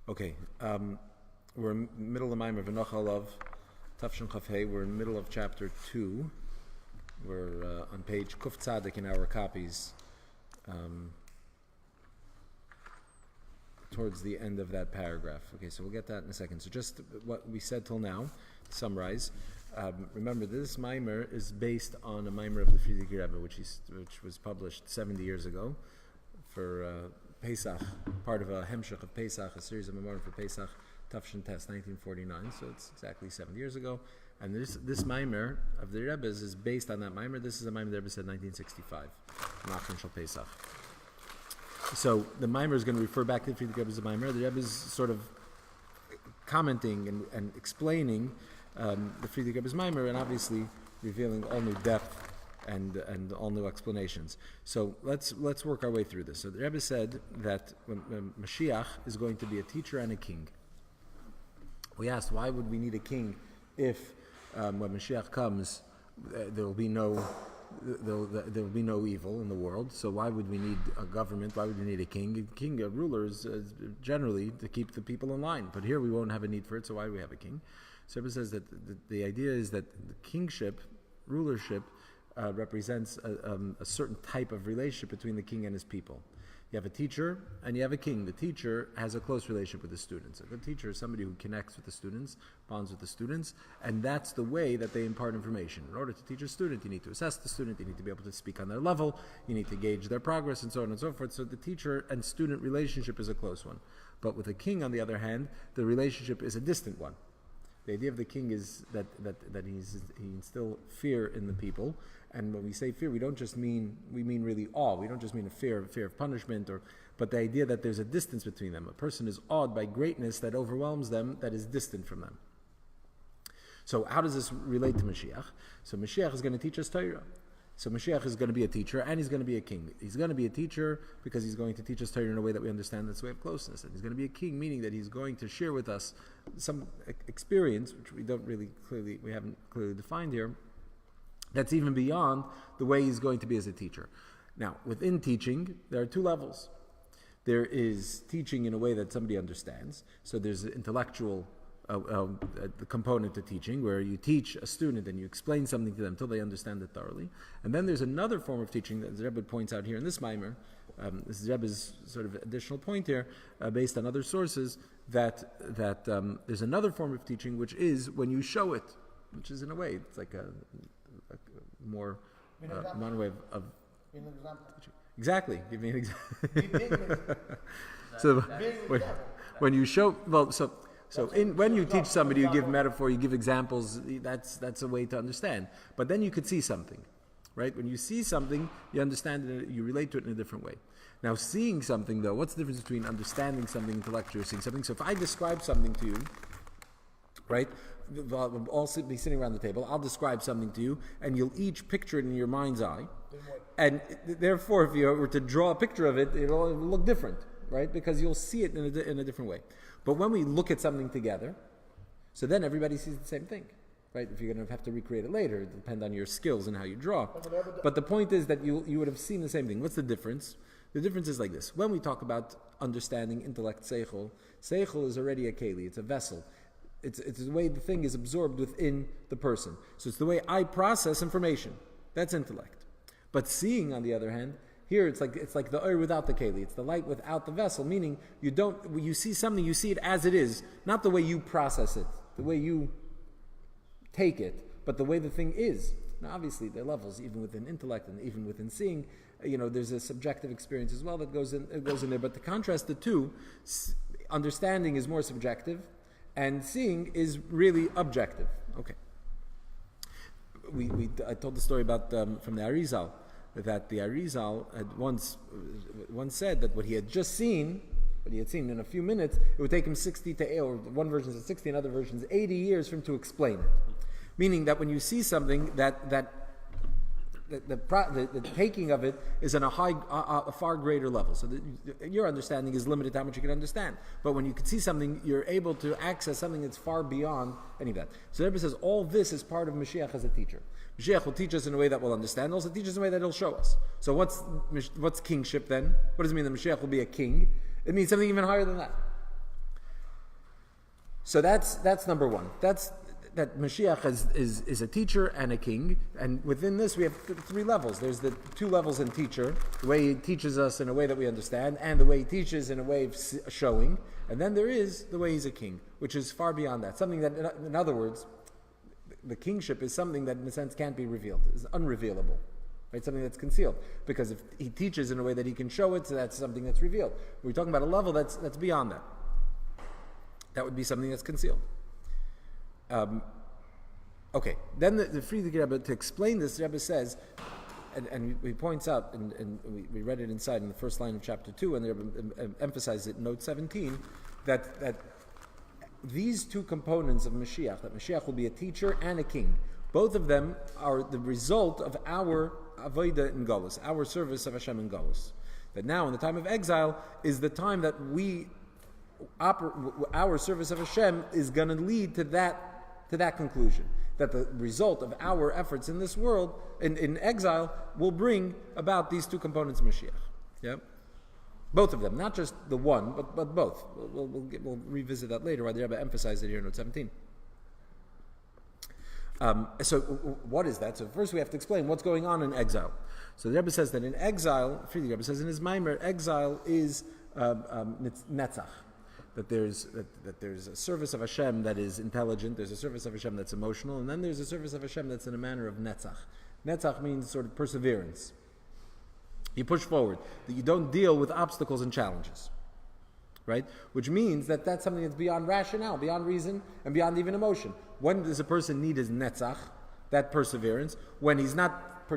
Okay, we're in the middle of the Maimer V'noch Alav, Tafshin Chaf Hey. We're in the middle of chapter 2. We're on page Kuf Tzadik in our copies, towards the end of that paragraph. Okay, so we'll get that in a second. So just what we said till now, to summarize. Remember, this Maimer is based on a Maimer of the Frierdiker Rebbe, which was published 70 years ago for Pesach, part of a Hemshech of Pesach, a series of memoirs for Pesach, Tafshin Tes, 1949. So it's exactly 7 years ago. And this Maimer of the Rebbe's is based on that Maimer. This is a Maimer the Rebbe said 1965, Machron Shal Pesach. So the Maimer is going to refer back to the Frierdiker Rebbe's Maimer. The Rebbe is sort of commenting and explaining the Frierdiker Rebbe's Maimer, and obviously revealing all new depth and all new explanations. So let's work our way through this. So the Rebbe said that when Mashiach is going to be a teacher and a king. We asked, why would we need a king if when Mashiach comes there will be no evil in the world? So why would we need a government? Why would we need a king? A ruler is generally to keep the people in line. But here we won't have a need for it, so why do we have a king? So Rebbe says that the idea is that the kingship, rulership, represents a certain type of relationship between the king and his people. You have a teacher and you have a king. The teacher has a close relationship with the students. A good teacher is somebody who connects with the students, bonds with the students, and that's the way that they impart information. In order to teach a student, you need to assess the student, you need to be able to speak on their level, you need to gauge their progress, and so on and so forth. So the teacher and student relationship is a close one. But with a king, on the other hand, the relationship is a distant one. The idea of the king is that he instills fear in the people, and when we say fear, we mean really awe. We don't just mean a fear of punishment, but the idea that there's a distance between them. A person is awed by greatness that overwhelms them, that is distant from them. So how does this relate to Mashiach? So Mashiach is going to teach us Torah. So Mashiach is going to be a teacher and he's going to be a king. He's going to be a teacher because he's going to teach us Torah in a way that we understand that's the way of closeness. And he's going to be a king, meaning that he's going to share with us some experience, which we haven't clearly defined here, that's even beyond the way he's going to be as a teacher. Now, within teaching, there are two levels. There is teaching in a way that somebody understands. So there's intellectual the component to teaching, where you teach a student and you explain something to them until they understand it thoroughly. And then there's another form of teaching that the Rebbe points out here in this Maimer. This is Rebbe's sort of additional point here, based on other sources, that there's another form of teaching, which is when you show it, which is in a way, it's like a more modern way of teaching. Exactly. Give me an example. So when you show, when you teach somebody, you give metaphor, you give examples, that's a way to understand. But then you could see something, right? When you see something, you understand it, you relate to it in a different way. Now, seeing something, though, what's the difference between understanding something intellectually or seeing something? So if I describe something to you, right, we'll all be sitting around the table, I'll describe something to you, and you'll each picture it in your mind's eye. And therefore, if you were to draw a picture of it, it'll look different, right? Because you'll see it in a different way. But when we look at something together, so then everybody sees the same thing, right? If you're going to have to recreate it later, it depends on your skills and how you draw. But the point is that you would have seen the same thing. What's the difference? The difference is like this. When we talk about understanding, intellect, seichel is already a keli, it's a vessel. It's the way the thing is absorbed within the person. So it's the way I process information. That's intellect. But seeing, on the other hand, here it's like the oil without the keli. It's the light without the vessel, meaning when you see something, you see it as it is, not the way you process it, the way you take it, but the way the thing is. Now, obviously, there are levels, even within intellect and even within seeing. There's a subjective experience as well that goes in there. But to contrast the two, understanding is more subjective, and seeing is really objective. Okay. I told the story about from the Arizal, that the Arizal had once said that what he had seen in a few minutes, it would take him 60 to, or one version says 60, another version says 80 years for him to explain it. Meaning that when you see something, the taking of it is on a far greater level. So your understanding is limited to how much you can understand. But when you can see something, you're able to access something that's far beyond any of that. So the Rebbe says all this is part of Mashiach as a teacher. Mashiach will teach us in a way that we'll understand, also teach us in a way that he'll show us. So what's kingship then? What does it mean that Mashiach will be a king? It means something even higher than that. So that's number one. That Mashiach is a teacher and a king, and within this we have three levels. There's the two levels in teacher, the way he teaches us in a way that we understand, and the way he teaches in a way of showing, and then there is the way he's a king, which is far beyond that. Something that, in other words, the kingship is something that in a sense can't be revealed, is unrevealable. Right? Something that's concealed. Because if he teaches in a way that he can show it, so that's something that's revealed. We're talking about a level that's beyond that. That would be something that's concealed. Okay, then the Friedrich Rebbe, to explain this, Rebbe says, and he points out, and we read it inside in the first line of chapter 2, and the Rebbe emphasizes it in note 17, that these two components of Mashiach, that Mashiach will be a teacher and a king, both of them are the result of our avodah in Galus, our service of Hashem in Galus. That now, in the time of exile, is the time that our service of Hashem is going to lead to that conclusion. That the result of our efforts in this world, in exile, will bring about these two components of Mashiach. Yeah? Both of them, not just the one, but both. We'll revisit that later, why the Rebbe emphasized it here in note 17. So what is that? So first we have to explain what's going on in exile. So the Rebbe says that in exile, Friedrich Rebbe says in his Maimer, exile is netzach. That there's a service of Hashem that is intelligent, there's a service of Hashem that's emotional, and then there's a service of Hashem that's in a manner of netzach. Netzach means sort of perseverance. You push forward, that you don't deal with obstacles and challenges. Right? Which means that that's something that's beyond rationale, beyond reason, and beyond even emotion. When does a person need his netzach, that perseverance? When he's not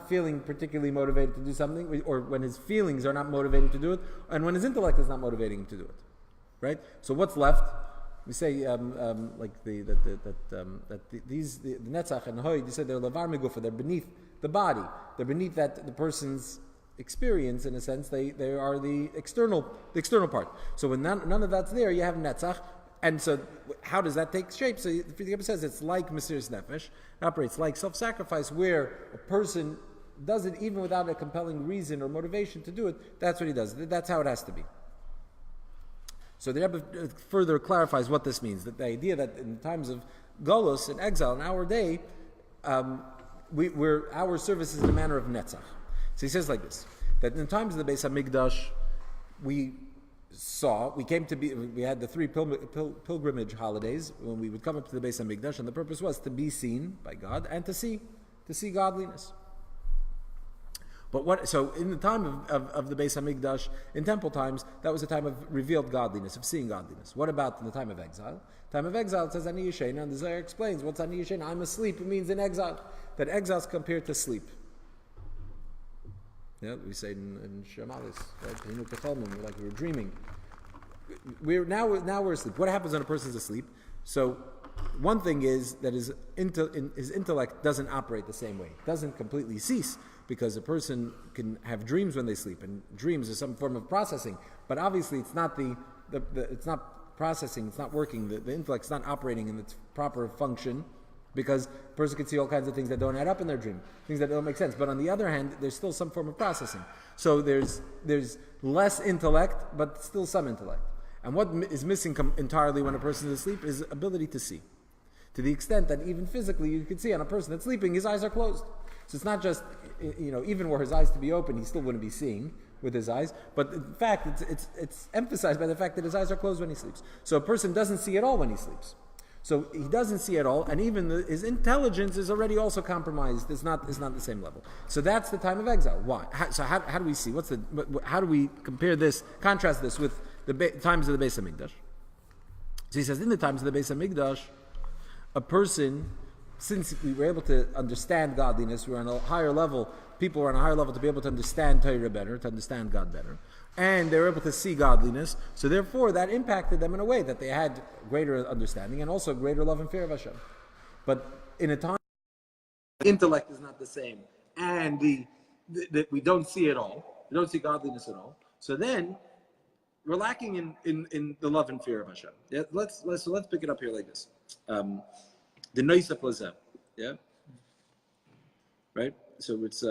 feeling particularly motivated to do something, or when his feelings are not motivating to do it, and when his intellect is not motivating him to do it. Right? So what's left? We say like the netzach and hoy. You said they're levar megufa. They're beneath the body. They're beneath the person's experience. In a sense, they are the external part. So when none of that's there, you have netzach. And so how does that take shape? So the Rebbe says it's like Mesiras Nefesh. It operates like self-sacrifice, where a person does it even without a compelling reason or motivation to do it. That's what he does. That's how it has to be. So the Rebbe further clarifies what this means, that the idea that in times of Golos and exile in our day, our service is in a manner of netzach. So he says like this, that in times of the Beis HaMikdash, we had the three pilgrimage holidays when we would come up to the Beis HaMikdash, and the purpose was to be seen by God and to see godliness. But so in the time of the Beis HaMikdash, in temple times, that was a time of revealed godliness, of seeing godliness. What about in the time of exile? Time of exile, it says Ani Yeshena, and the Zohar explains what's Ani Yeshena. I'm asleep. It means in exile. That exile is compared to sleep. Yeah, we say in Shemalis, right? Like we were dreaming. Now we're asleep. What happens when a person's asleep? So one thing is that his intellect doesn't operate the same way. It doesn't completely cease, because a person can have dreams when they sleep, and dreams is some form of processing. But obviously, it's not it's not processing. It's not working. The intellect's not operating in its proper function, because a person can see all kinds of things that don't add up in their dream, things that don't make sense. But on the other hand, there's still some form of processing. So there's less intellect, but still some intellect. And what is missing entirely when a person is asleep is ability to see. To the extent that even physically you can see on a person that's sleeping, his eyes are closed. So it's not just, even were his eyes to be open, he still wouldn't be seeing with his eyes. But in fact, it's emphasized by the fact that his eyes are closed when he sleeps. So a person doesn't see at all when he sleeps. So he doesn't see at all, and even his intelligence is already also compromised. It's not the same level. So that's the time of exile. Why? How do we see? How do we contrast this with the times of the Beis HaMikdash? So he says, in the times of the Beis HaMikdash, a person, since we were able to understand godliness, we were on a higher level, people were on a higher level to be able to understand Torah better, to understand God better, and they were able to see godliness, so therefore that impacted them in a way that they had greater understanding and also greater love and fear of Hashem. But in a time the intellect is not the same, and we don't see it all, we don't see godliness at all, so then we're lacking in the love and fear of Hashem. Yeah, let's pick it up here like this. The Noisef Lazeh, yeah? Right? So it's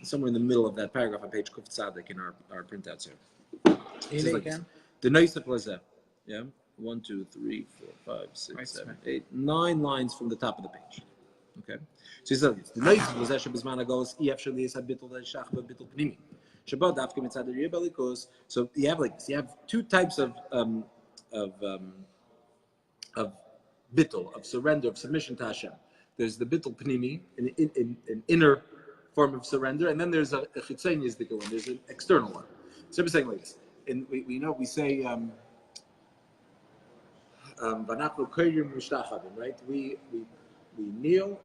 somewhere in the middle of that paragraph on page Kuf Tzaddik in our printouts here. Like the Noisef Lazeh, yeah? 1, 2, 3, 4, 5, 6, 7, 8, 9 lines from the top of the page. Okay? So he says, the next possession is man goes, Efshali is a bittul shach, bittul pnimi. Shabbat dafka mitzad ribelikos. So you have like this. You have two types of of bittul, of surrender, of submission to Hashem. There's the bittul pnimi, an inner form of surrender, and then there's a chitzenius one. There's an external one. So we're saying like this. And we know we say right? We kneel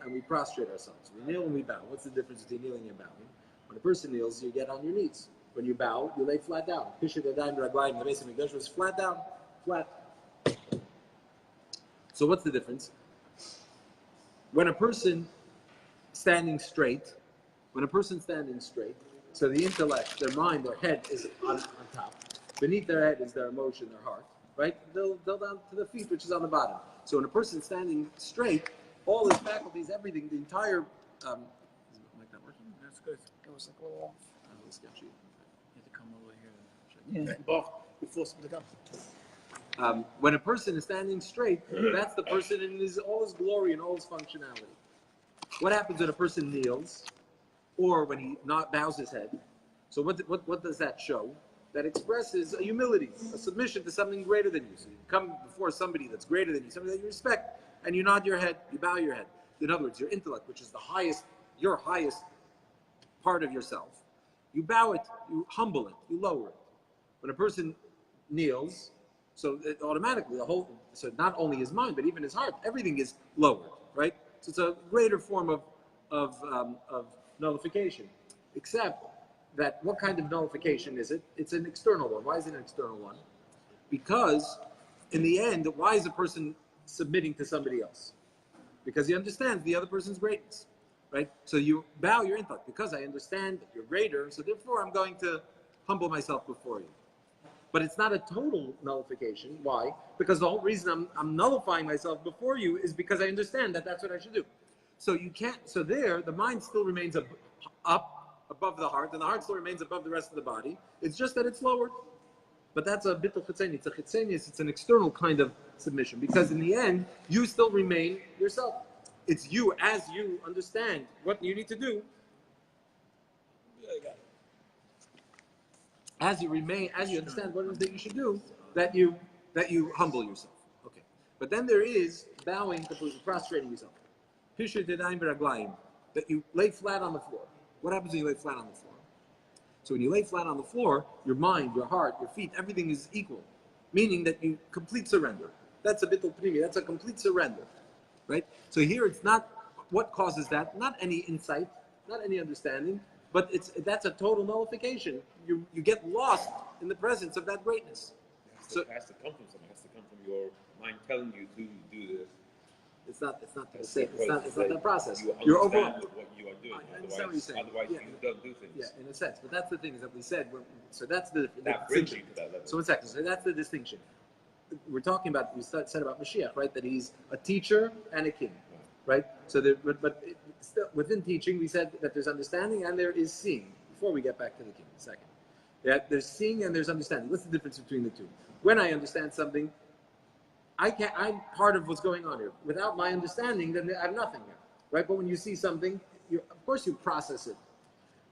and we prostrate ourselves. We kneel and we bow. What's the difference between kneeling and bowing? When a person kneels, you get on your knees. When you bow, you lay flat down. The base of Mikdash was flat down, flat. So what's the difference? When a person standing straight, so the intellect, their mind, their head is on top. Beneath their head is their emotion, their heart, right? They'll down to the feet, which is on the bottom. So when a person standing straight, all his faculties, everything, the entire, is the mic not working? That's good. It was like a little sketchy. You have to come over here. Yeah. You force him to come. When a person is standing straight, that's the person in all his glory and all his functionality. What happens when a person kneels, or when he not bows his head? So what does that show? That expresses a humility, a submission to something greater than you. So you come before somebody that's greater than you, somebody that you respect, and you nod your head, you bow your head. In other words, your intellect, which is your highest part of yourself, you bow it, you humble it, you lower it. When a person kneels, so it automatically so not only his mind, but even his heart, everything is lowered, right? So it's a greater form of nullification. Except that what kind of nullification is it? It's an external one. Why is it an external one? Because in the end, why is a person submitting to somebody else? Because he understands the other person's greatness, right? So you bow your intellect because I understand that you're greater, so therefore I'm going to humble myself before you. But it's not a total nullification. Why? Because the whole reason I'm nullifying myself before you is because I understand that that's what I should do. So you can't. So there, the mind still remains up above the heart, and the heart still remains above the rest of the body. It's just that it's lowered. But that's a bittul chitzeni. It's a chitzenius. It's an external kind of submission because in the end, you still remain yourself. It's you as you understand what you need to do. As you understand what it is that you should do, that you humble yourself. Okay. But then there is bowing completely, prostrating yourself. That you lay flat on the floor. What happens when you lay flat on the floor? So when you lay flat on the floor, your mind, your heart, your feet, everything is equal. Meaning that you complete surrender. That's a bittul pnimi. That's a complete surrender. Right? So here it's not what causes that, not any insight, not any understanding, but that's a total nullification. You get lost in the presence of that greatness. It has to come from something. It has to come from your mind telling you to do this. It's not that process. You're overwhelmed. What you are doing. I understand what you're saying. Otherwise, you don't do things. Yeah, in a sense. But that's the thing is that we said. So that's the that brings you to that level. So 1 second. So that's the distinction. We're talking about. We said about Mashiach, right? That he's a teacher and a king, right? So but still within teaching, we said that there's understanding and there is seeing. Before we get back to the king, a second. Yeah, there's seeing and there's understanding. What's the difference between the two? When I understand something, I'm part of what's going on here. Without my understanding, then I have nothing here, right? But when you see something, of course you process it.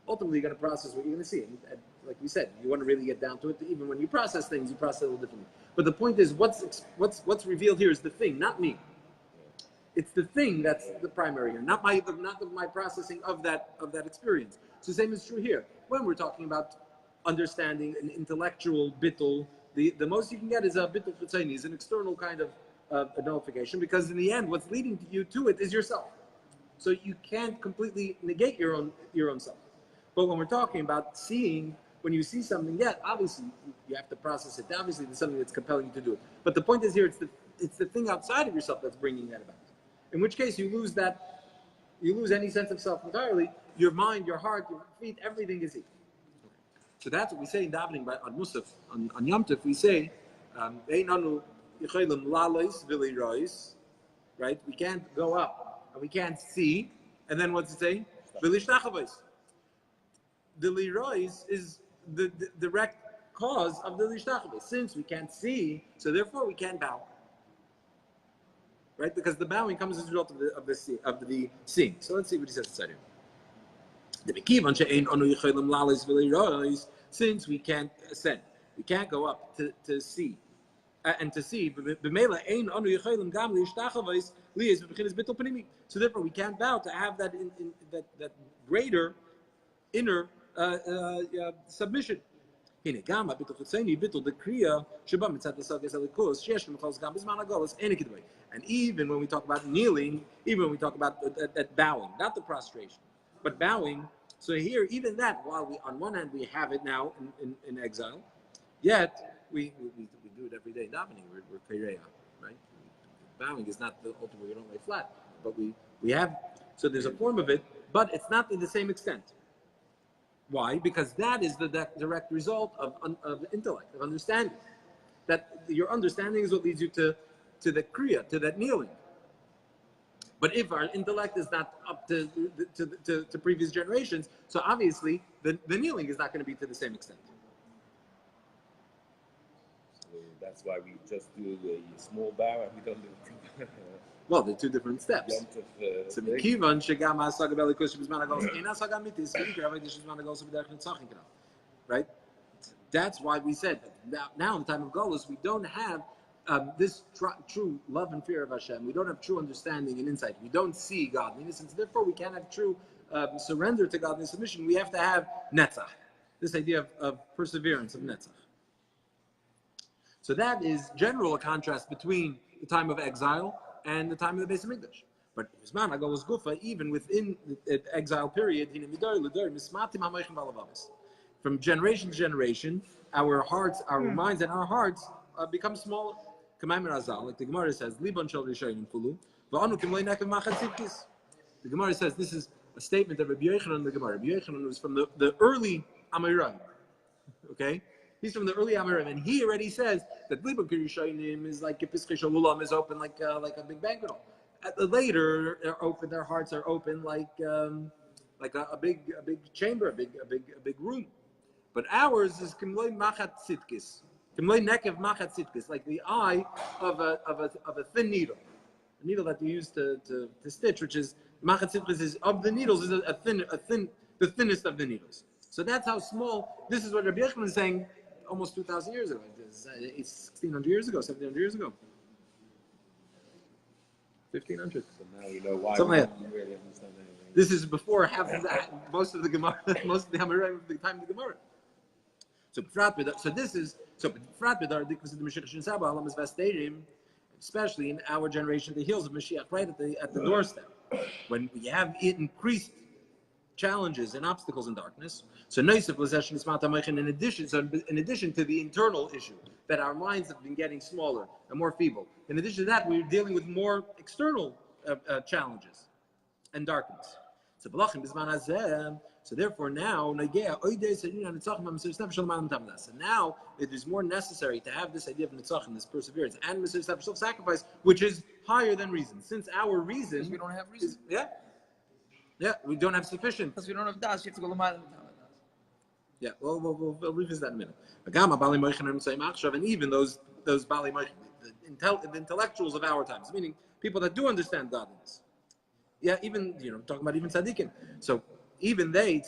Ultimately, you're going to process what you're going to see. And like we said, you want to really get down to it. Even when you process things, you process it a little differently. But the point is, what's revealed here is the thing, not me. It's the thing that's the primary here, not my processing of that experience. So the same is true here. When we're talking about understanding an intellectual bittul, the most you can get is a bittul chitzeni, is an external kind of a nullification, because in the end, what's leading you to it is yourself. So you can't completely negate your own self. But when we're talking about seeing, when you see something, yeah, obviously you have to process it. Obviously, there's something that's compelling you to do it. But the point is here, it's the thing outside of yourself that's bringing that about. In which case, you lose any sense of self entirely. Your mind, your heart, your feet, everything is equal. So that's what we say in davening on Musaf, on Yom Tov. We say, right? We can't go up and we can't see. And then what's it say? The lirois is the direct cause of the lishtachbe. Since we can't see, so therefore we can't bow. Right? Because the bowing comes as a result of the seeing. So let's see what he says inside here. Since we can't ascend, we can't go up to see. And to see, so therefore we can't bow to have that that greater inner submission. And even when we talk about kneeling, even when we talk about that bowing, not the prostration, but bowing. So here, even that, while we on one hand we have it now in exile, yet we do it every day. Davening, we're kaireya, right? Bowing is not the ultimate. We don't lay flat, but we have. So there's a form of it, but it's not to the same extent. Why? Because that is the direct result of intellect, of understanding. That your understanding is what leads you to the kriya, to that kneeling. But if our intellect is not up to previous generations, so obviously the kneeling is not going to be to the same extent. So that's why we just do a small bow and we don't do it. Well, they're two different steps. So Mikivan shegam hasaga belikush b'zman hagos ina saga mitis v'ikra v'dish b'zman hagos b'derech nitzachim k'naf. Right? That's why we said that now in the time of Golus we don't have this true love and fear of Hashem. We don't have true understanding and insight. We don't see godliness, and therefore we can't have true surrender to godliness submission. We have to have netzach, this idea of perseverance, of netzach. So that is general a contrast between the time of exile and the time of the Beis Hamikdash. But even within the exile period, from generation to generation, our hearts, our minds, and our hearts become smaller. Like the Gemara says, the Gemara says this is a statement of Rabbi Yochanan in the Gemara. Rabbi Yochanan was from the early Amoraim. Okay? He's from the early Amoraim, and he already says that Libon Kirishayim is like a Piskei Shalom is open like a big banquet hall. Later, they're open. Their hearts are open like a big chamber, a big room. But ours is Kimloi Machat Sitkis, Kimloi Nekev Machat Sitkis, like the eye of a thin needle, a needle that you use to stitch, which is Machat Sitkis is of the needles is the thinnest of the needles. So that's how small. This is what Rabbi Yochanan is saying. Almost 2,000 years ago. It's 1,600 years ago, 1,700 years ago. 1,500. So now you know why Something we like don't really understand anything. This is before half of most of the Gemara, most of the Hamoraim of the time of the Gemara. Especially in our generation, the heels of Mashiach, right at the doorstep, when we have increased challenges and obstacles in darkness. So in addition to the internal issue that our minds have been getting smaller and more feeble, in addition to that, we're dealing with more external challenges and darkness. So therefore now, and now it is more necessary to have this idea of nitzachim, this perseverance, and self-sacrifice, which is higher than reason. Since our reason, because we don't have reason. Yeah, we don't have sufficient. Because we don't have das, you have to go to Malam. Yeah, we'll revisit that in a minute. And even those Bali Moichin, the intellectuals of our times, meaning people that do understand godliness. Yeah, even, talking about even tzaddikim. So even they,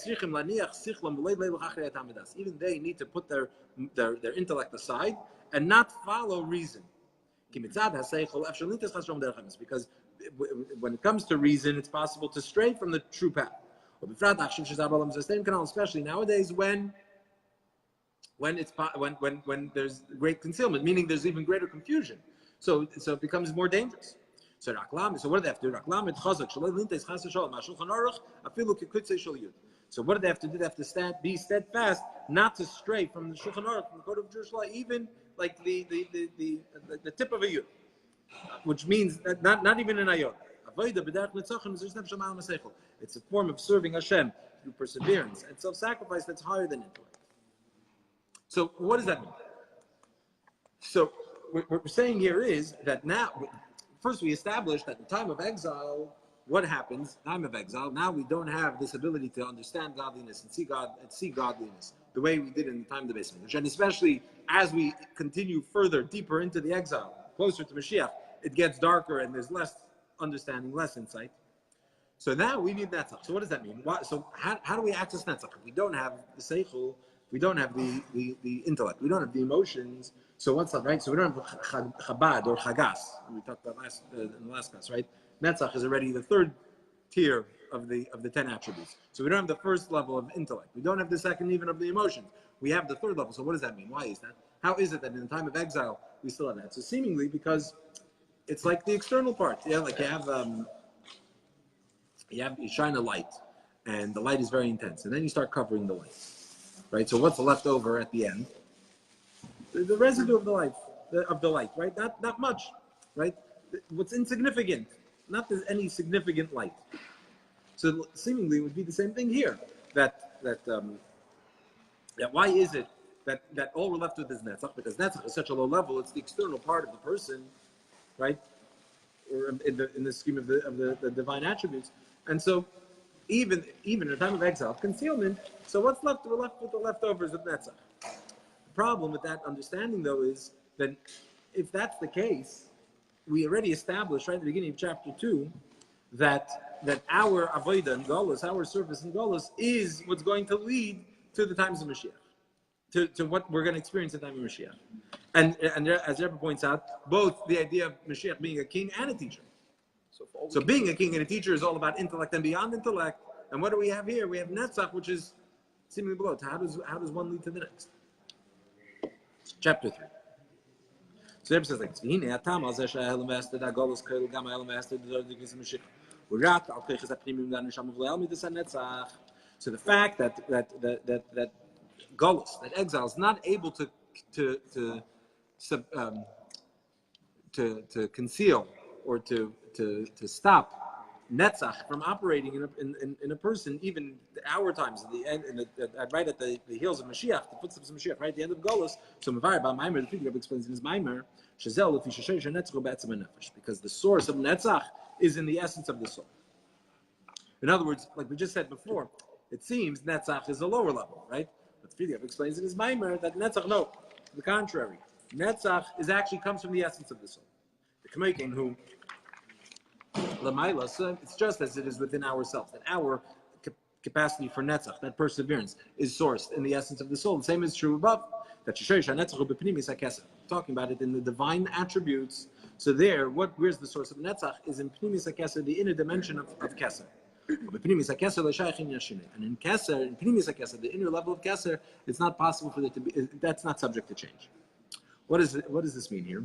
even they need to put their intellect aside and not follow reason. Because when it comes to reason, it's possible to stray from the true path. Especially nowadays when there's great concealment, meaning there's even greater confusion. So it becomes more dangerous. So what do they have to do? So what do they have to do? They have to be steadfast, not to stray from the Shulchan Aruch, from the Code of Jewish Law, even like the tip of a yud, which means that not even an ayot. It's a form of serving Hashem through perseverance and self-sacrifice that's higher than intellect. So what does that mean? So what we're saying here is that now, first we established that the time of exile what happens? Time of exile. Now we don't have this ability to understand godliness and see God and see godliness the way we did in the time of the Beis Hamikdash. And especially as we continue further, deeper into the exile, closer to Mashiach, it gets darker and there's less understanding, less insight. So now we need Netzach. So what does that mean? So how do we access Netzach? If we don't have the Seichel, we don't have the intellect, we don't have the emotions. So what's that, right? So we don't have Chabad or Chagas. We talked about in the last class, right? Netzach is already the third tier of the 10 attributes. So we don't have the first level of intellect. We don't have the second even of the emotions. We have the third level. So what does that mean? Why is that? How is it that in the time of exile we still have that? So seemingly because it's like the external part. Yeah, like you shine a light, and the light is very intense, and then you start covering the light, right? So what's left over at the end? The residue of the light, right? Not much, right? What's insignificant? Not there's any significant light. So seemingly it would be the same thing here. That why is it that all we're left with is netzach? Because netzach is such a low level. It's the external part of the person, right? Or in the scheme of the divine attributes. And so even in a time of exile, concealment. So what's left? We're left with the leftovers of netzach. The problem with that understanding, though, is that if that's the case, we already established right at the beginning of chapter 2 that our avodah and galus, our service in galus, is what's going to lead to the times of Mashiach, to what we're going to experience in the time of Mashiach. And as Rebbe points out, both the idea of Mashiach being a king and a teacher. So being a king and a teacher is all about intellect and beyond intellect. And what do we have here? We have Netzach, which is seemingly below. How does one lead to the next? Chapter 3. So Rebbe says like this. So the fact that Golus, that exile, is not able to conceal or to stop Netzach from operating in a person, even our times, at the end, right at the heels of Mashiach, the footsteps of Mashiach, right at the end of Golus. So Mavar about Maimer, the figure explains in his Maimer, because the source of Netzach is in the essence of the soul. In other words, like we just said before, it seems Netzach is a lower level, right? But the figure explains in his Maimer that Netzach, no, to the contrary. Netzach actually comes from the essence of the soul. The K'meikin who Lamaila, so it's just as it is within ourselves, that our capacity for Netzach, that perseverance, is sourced in the essence of the soul. The same is true above. That talking about it in the divine attributes. So where's the source of Netzach? Is in Pnimis HaKeser, the inner dimension of Keser. And in Keser, in Pnimis HaKeser, the inner level of Keser, it's not possible for it to be. That's not subject to change. What does this mean here?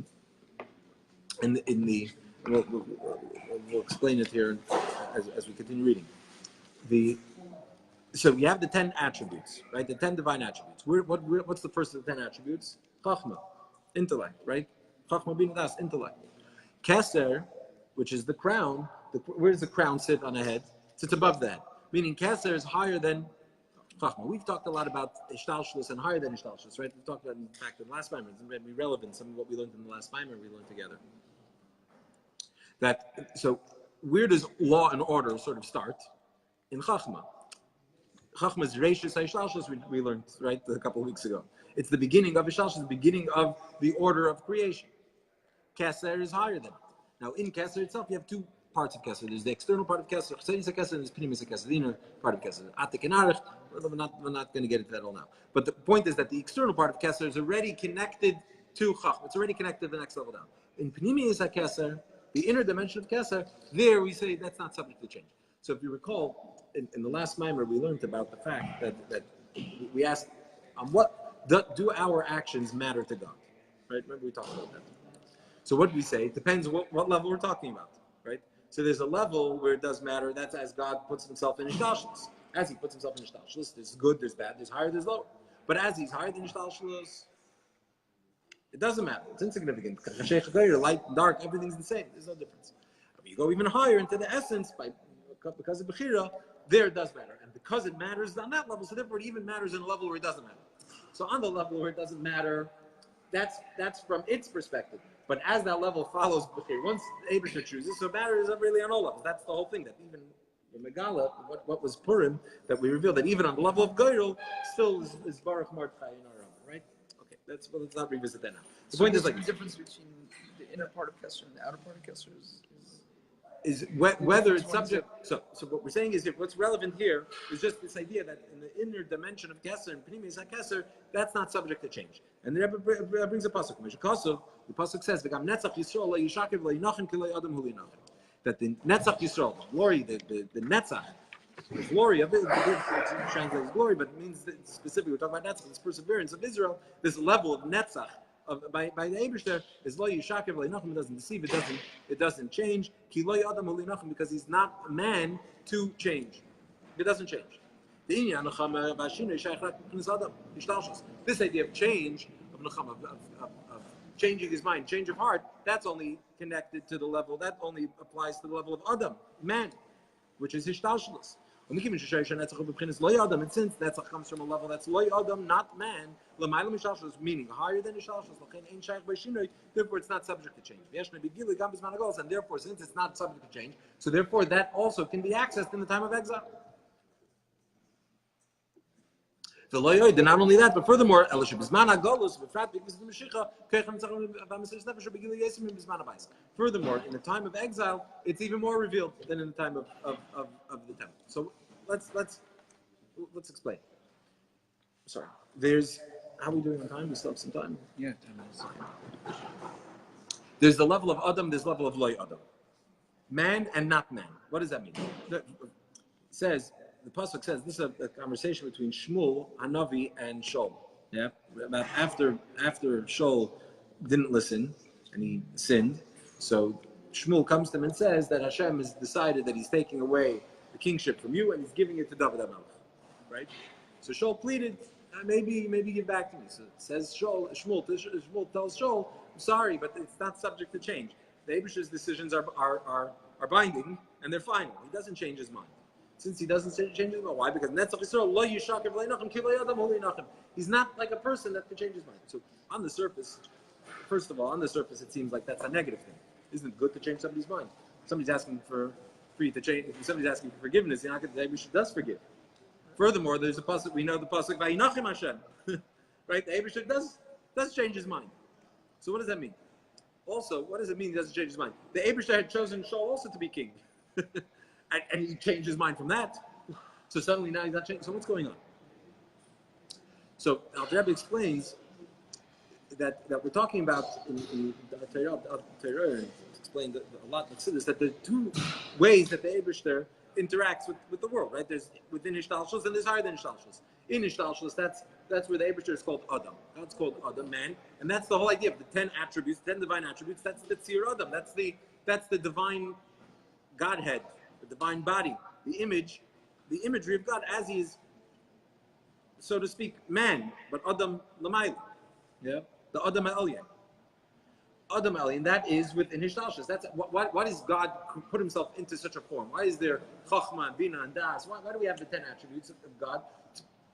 We'll explain it here as we continue reading. So you have the 10 attributes, right? The 10 divine attributes. What's the first of the 10 attributes? Chachma, intellect, right? Chachma bin das, intellect. Keser, which is the crown. Where does the crown sit on the head? It sits above the head. Meaning Keser is higher than Chachma. We've talked a lot about Ishtalshlus and higher than Ishtalshlus, right? We've talked about, in fact, in the last Maimer. It's very relevant. Some of what we learned in the last Maimer we learned together. So where does law and order sort of start? In Chachma. Chachma is Reishis HaIshtalshlus, we learned, right, a couple of weeks ago. It's the beginning of Ishtalshlus, the beginning of the order of creation. Keser is higher than it. Now, in Keser itself, you have two parts of Keser. There's the external part of Keser, Chsenis HaKeser, and there's Pnimis HaKeser, the inner part of Keser. Atik and Arich, we're not going to get into that all now. But the point is that the external part of Keser is already connected to Chachma. It's already connected to the next level down. In Pnimis HaKeser, the inner dimension of Keser, there we say that's not subject to change. So if you recall, in the last Maimer, we learned about the fact that we asked, what do our actions matter to God? Right? Remember we talked about that. So what we say, it depends what level we're talking about, right? So there's a level where it does matter. That's as God puts himself in Ishtalshlus. As he puts himself in Ishtalshlus, there's good, there's bad, there's higher, there's lower. But as he's higher than Ishtalshlus, it doesn't matter. It's insignificant. Light, dark, everything's the same. There's no difference. But you go even higher into the essence because of Bechira, there it does matter. And because it matters on that level, so therefore it even matters in a level where it doesn't matter. So on the level where it doesn't matter, That's from its perspective. But as that level follows, okay, once Abishur chooses, so matter is really on all levels. That's the whole thing. That even in Megala, what was Purim, that we revealed that even on the level of Goyrel, still is Baruch Mordechai in our own, right? Okay, let's not revisit that now. The point is like the difference between the inner part of Kesser and the outer part of Kesser is whether it's subject. So what we're saying is, if what's relevant here is just this idea that in the inner dimension of Kesser and Pnimis HaKesser, that's not subject to change. And the Rebbe brings a pasuk. The pasuk says, "V'gam Netzach Yisrael lo yishakev lo yinachem ki lo adam hu yinachem." That the Netzach Yisrael, the glory, the Netzach, the glory of it, it translates glory, but it means that specifically we're talking about Netzach, this perseverance of Israel, this level of Netzach. By the Eibishter is lo yishakev lo yinachem. It doesn't deceive. It doesn't change. Ki lo adam hu yinachem, because he's not a man to change. It doesn't change. This idea of change, of changing his mind, change of heart, that's only connected to the level, that only applies to the level of Adam, man, which is Hishtalshalos. And since Netzach comes from a level that's loy Adam, not man, meaning higher than Hishtalshalos, therefore it's not subject to change. And therefore, since it's not subject to change, so therefore that also can be accessed in the time of exile. Not only that, but furthermore, furthermore, in the time of exile, it's even more revealed than in the time of the temple. So let's explain. Sorry, how are we doing on time? We still have some time. Yeah, 10 minutes. There's the level of Adam. There's the level of loy Adam, man and not man. What does that mean? It says. The pasuk says this is a conversation between Shmuel, Hanavi, and Shaul. Yeah, about after Shaul didn't listen and he sinned, so Shmuel comes to him and says that Hashem has decided that He's taking away the kingship from you and He's giving it to David HaMelech. Right? So Shaul pleaded, maybe give back to me. So it says Shmuel tells Shaul, I'm sorry, but it's not subject to change. The Abish's decisions are binding and they're final. He doesn't change his mind. Since he doesn't change his mind, why? Because Netzach Yisrael lo yishakev lo yinachem ki lo adam hu yinachem. He's not like a person that can change his mind. So on the surface, first of all, it seems like that's a negative thing. Isn't it good to change somebody's mind? Somebody's asking for you to change. If somebody's asking for forgiveness, you're not going to say we should does forgive. Furthermore, there's a pasuk. We know the pasuk vayinachem Hashem, right? The Eibishter does change his mind. So what does that mean? Also, what does it mean he doesn't change his mind? The Eibishter had chosen Shaul also to be king. And he changed his mind from that. So suddenly now he's not changing. So what's going on? So Alter Rebbe explains that we're talking about in Torah, explained a lot in Chassidus, that there are two ways that the Eibishter interacts with the world, right? There's within Hishtalshalos and there's higher than Hishtalshalos. In Hishtalshalos, that's where the Eibishter is called Adam. God's called Adam, man. And that's the whole idea of the 10 attributes, 10 divine attributes. That's the Tzir Adam. That's the divine Godhead, the divine body, the imagery of God as He is, so to speak, man, but Adam Lamayla. Yeah, the Adam Elyon. Adam Elyon, that is within Hishtalshalos. That's why does God put Himself into such a form? Why is there Chachma and Bina and Das? Why do we have the 10 attributes of God?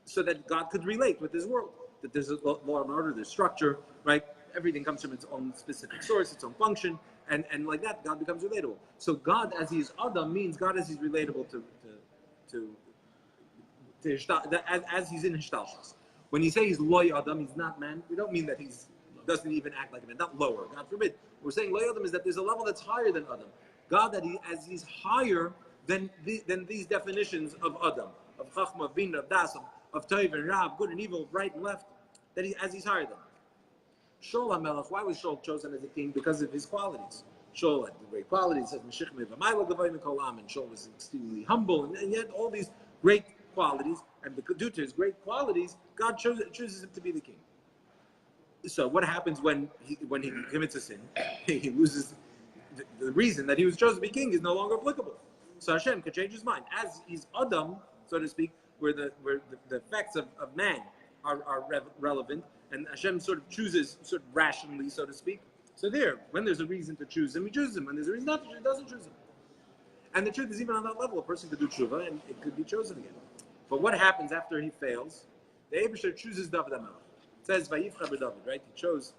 So that God could relate with His world. That there's a law and order, there's structure, right? Everything comes from its own specific source, its own function. And like that, God becomes relatable. So God, as He is Adam, means God as He's relatable to as He's in Hishtalshalos. When you say He's loy Adam, He's not man. We don't mean that He doesn't even act like a man. Not lower. God forbid. We're saying loy Adam is that there's a level that's higher than Adam. God, as He's higher than these definitions of Adam, of Chachma, of Bina, of Das, of Tov and Ra, good and evil, right and left. That as He's higher than. Shaul HaMelech, why was Shaul chosen as a king? Because of his qualities. Shaul had great qualities, and Shaul was extremely humble, and yet all these great qualities, and due to his great qualities, God chooses him to be the king. So what happens when he commits a sin? He loses the reason that he was chosen to be king is no longer applicable. So Hashem can change his mind. As he's Adam, so to speak, where the effects of man are relevant, and Hashem sort of chooses sort of rationally, so to speak. So when there's a reason to choose him, He chooses him. When there's a reason not to choose him, He doesn't choose him. And the truth is, even on that level, a person could do tshuva and it could be chosen again. But what happens after he fails? The Eibishter chooses David HaMelech. It says, Vayivcha b'David, right? He chose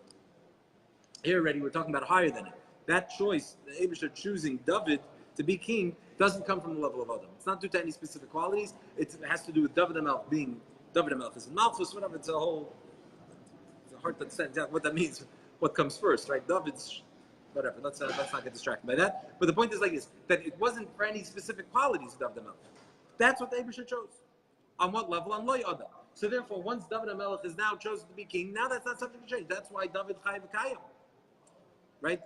Here already we're talking about higher than it. That choice, the Abishar choosing David to be king, doesn't come from the level of Adam. It's not due to any specific qualities. It has to do with David HaMelech being David HaMelech is in Malchus, whatever. It's hard to understand what that means. What comes first, right? David's whatever. Let's not get distracted by that. But the point is like this: that it wasn't for any specific qualities of David HaMelech. That's what the Abishar chose. On what level? On Loy Adam. So therefore, once David HaMelech is now chosen to be king, now that's not subject to change. That's why David Chai V'Kayim. Right?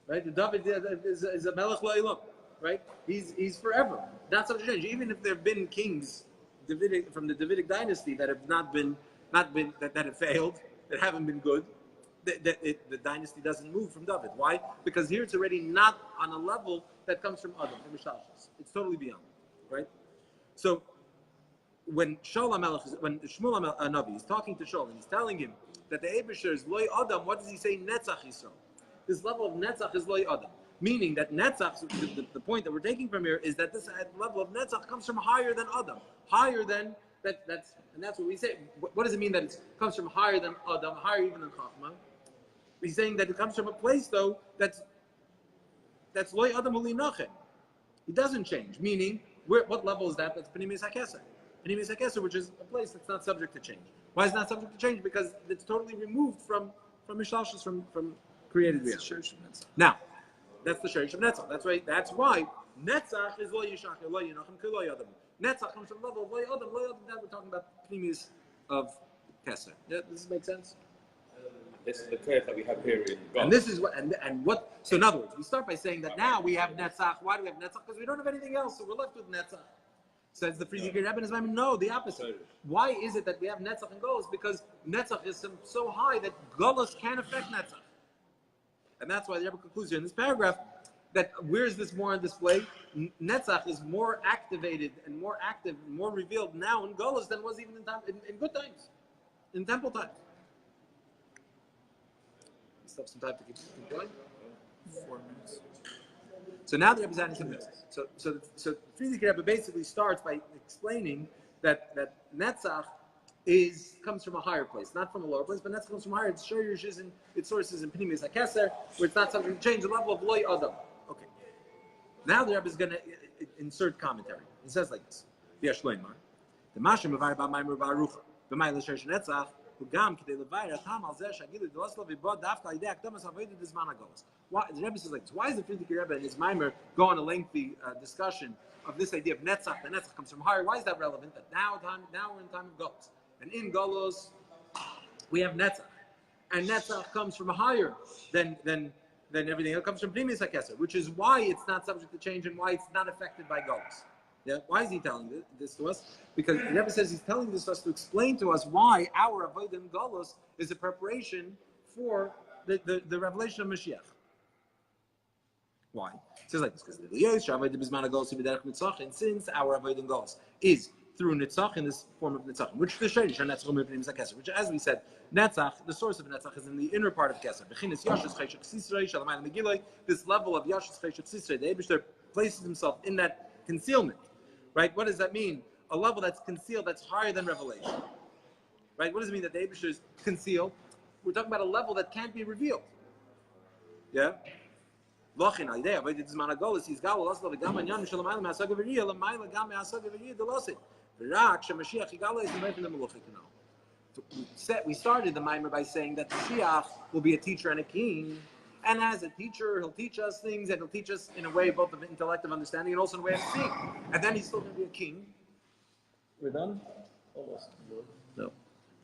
Right? The David is a Melech Lo'ilam. Right? He's forever. Not subject to change. Even if there have been kings from the Davidic dynasty that have not been that have failed, that haven't been good, the dynasty doesn't move from David. Why? Because here it's already not on a level that comes from Adam, from Mishalshus. It's totally beyond. Right? So when Shmuel Hanavi is talking to Shaul and he's telling him that the Eibusher is Loy Adam, what does he say? Netzach Yisrael. This level of Netzach is Loy Adam. Meaning that Netzach, the point that we're taking from here is that this level of Netzach comes from higher than Adam. Higher than, that's what we say. What does it mean that it comes from higher than Adam, higher even than Chachma? He's saying that it comes from a place though that's Loy Adam Uli Nachem. It doesn't change. Meaning, what level is that? That's Pnimis HaKeser. Pnimis HaKeser, which is a place that's not subject to change. Why is it not subject to change? Because it's totally removed from Mishalshus, from created reality. Now, that's the Sherish of Netzach. That's why Netzach is Lo Yishachar, Lo Yinachim, Lo Yadam. Netzach comes from the level of Lo Yadam. Lo Yadam, that we're talking about Pnimis of Keser. Yeah, does this make sense? This is the case that we have here in God. And this is what, so in other words, we start by saying that now we have Netzach. Why do we have Netzach? Because we don't have anything else, so we're left with Netzach. Says the Friedrich Rebbe in his mind, no, the opposite. Why is it that we have Netzach and Golos? Because Netzach is so high that Golos can't affect Netzach. And that's why the Rebbe concludes here in this paragraph that where is this more on display? Netzach is more activated and more active and more revealed now in Golos than was even in good times, in temple times. Still have some time to keep going. 4 minutes. So now the Rebbe is adding some this. So Friedrich Rebbe basically starts by explaining that Netzach comes from a higher place, not from a lower place, but Netzach comes from higher. Its sources in Pnimis HaKeser, where it's not something to change the level of Loy Adam. Okay. Now the Rebbe is going to insert commentary. He says like this: V'yesh loymar, the Mashim Mevar Ba'Maimer Ba'Arucha, B'Mayla Sherish Netzach. The Rebbe says like this. Why is the Friedrich Rebbe in his Maimer go on a lengthy discussion of this idea of Netzach? The Netzach comes from higher. Why is that relevant? That now we're in time of Golos, and in Golos we have Netzach, and Netzach comes from higher than everything. It comes from Pnimis HaKeser, which is why it's not subject to change and why it's not affected by Golos. Yeah, why is he telling this to us? Because the Rebbe says he's telling this to us to explain to us why our Avodah in Golos is a preparation for the revelation of Mashiach. Why? It says like this, because since our Avodah in Golos is through Nitzach, in this form of Nitzach, which the Sherish are Netzach, which, as we said, Netzach, the source of Netzach is in the inner part of Keser. This level of Yashus Cheshach Sisrei, the Eibishter places himself in that concealment. Right? What does that mean? A level that's concealed, that's higher than revelation. Right? What does it mean that the Eibusher is concealed? We're talking about a level that can't be revealed. Yeah? We started the Maimer by saying that the Mashiach will be a teacher and a king. And as a teacher, he'll teach us things, and he'll teach us in a way both of intellective understanding and also in a way of seeing. And then he's still going to be a king. We're done? Almost. No.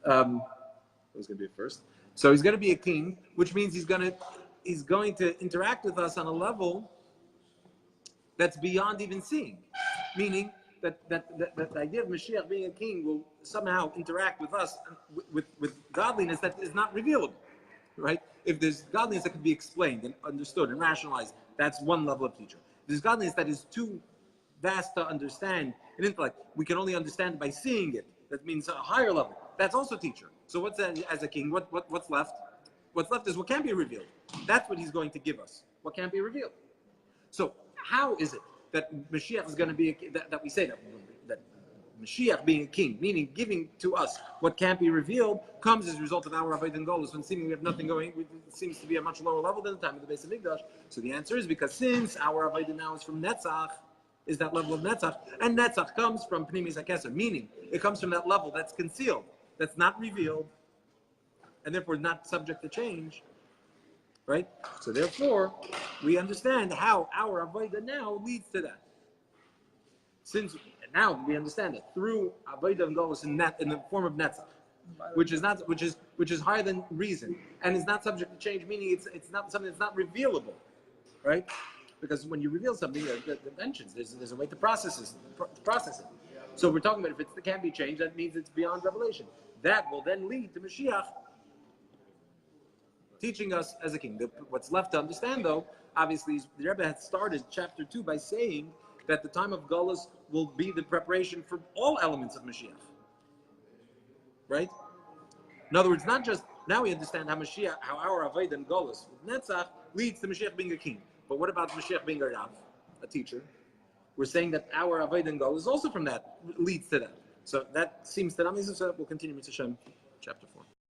It was going to be a first. So he's going to be a king, which means he's going to interact with us on a level that's beyond even seeing. Meaning that the idea of Mashiach being a king will somehow interact with us with godliness that is not revealable. Right? If there's godliness that can be explained and understood and rationalized, that's one level of teacher. If there's godliness that is too vast to understand in intellect, we can only understand it by seeing it. That means a higher level. That's also teacher. So what's that as a king? What's left? What's left is what can't be revealed. That's what he's going to give us. What can't be revealed. So how is it that Mashiach is going to be that we say that Mashiach being a king, meaning giving to us what can't be revealed, comes as a result of our Avodah and Golus, when seemingly we have nothing going, it seems to be a much lower level than the time of the base of Mikdash. So the answer is because since our Avodah now is from Netzach, is that level of Netzach, and Netzach comes from Pnimis HaKeser, meaning it comes from that level that's concealed, that's not revealed, and therefore not subject to change, right? So therefore, we understand how our Avodah now leads to that. Since now we understand it through Avodah and Golus in the form of Netzach, which is higher than reason and is not subject to change, meaning it's not something that's not revealable, right? Because when you reveal something, the dimensions, there's a way to process it. So we're talking about if it can't be changed, that means it's beyond revelation. That will then lead to Mashiach teaching us as a king. What's left to understand, though, obviously, the Rebbe had started chapter 2 by saying that the time of Golus will be the preparation for all elements of Mashiach. Right? In other words, not just, now we understand how our Avodah and Golus with Netzach leads to Mashiach being a king. But what about Mashiach being a Rav, a teacher? We're saying that our Avodah and Golus also from that leads to that. So that seems to, so we'll continue with Hashem, chapter 4.